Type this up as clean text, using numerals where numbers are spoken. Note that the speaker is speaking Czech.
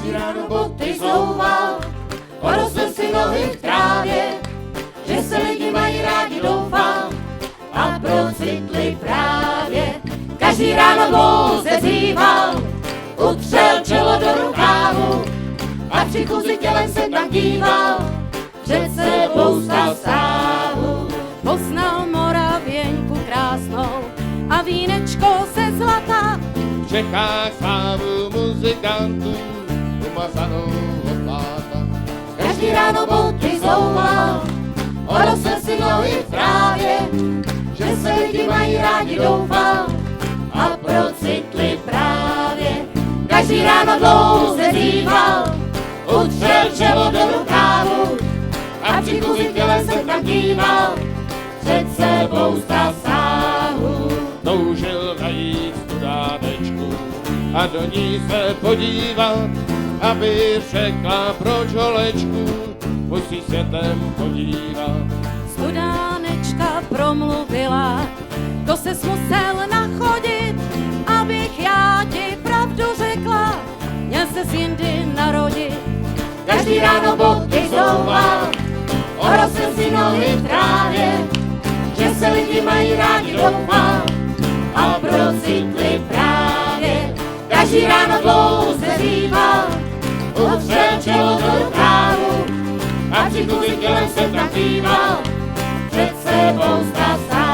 každý ráno boty zouval, porostl si nohy v trávě, že se lidi mají rádi, doufal a procitli právě. Každý ráno dlouze zýval, utřel čelo do rukávu a při chůzi tělem se tam díval, před sebou stal sávu. Poznal Moravěňku krásnou a vínečko ze zlata. V Čechách slávu muzikantů umazanou od zlata. Každý ráno boty zouval, porostl si nohy v trávě, že se lidi mají rádi, doufal a procitli právě. Každý ráno dlouze zýval, utřel čelo do rukávu a při chůzi tělem se tam díval, před sebou stal sáhu. Toužil najít studánečku a do ní se podívat, aby řekla, proč holečku musí světem podívat. Studánečka promluvila, to ses musel nachodit, abych já ti pravdu řekla, měl ses jindy narodit. Každý ráno boty zouval, porostl si nohy v trávě, že se lidi mají rádi, doufal a procitli právě. Každý ráno dlouze zýval, utřel čelo do rukávu a při chůzi tělem se tam díval, před sebou stal sám.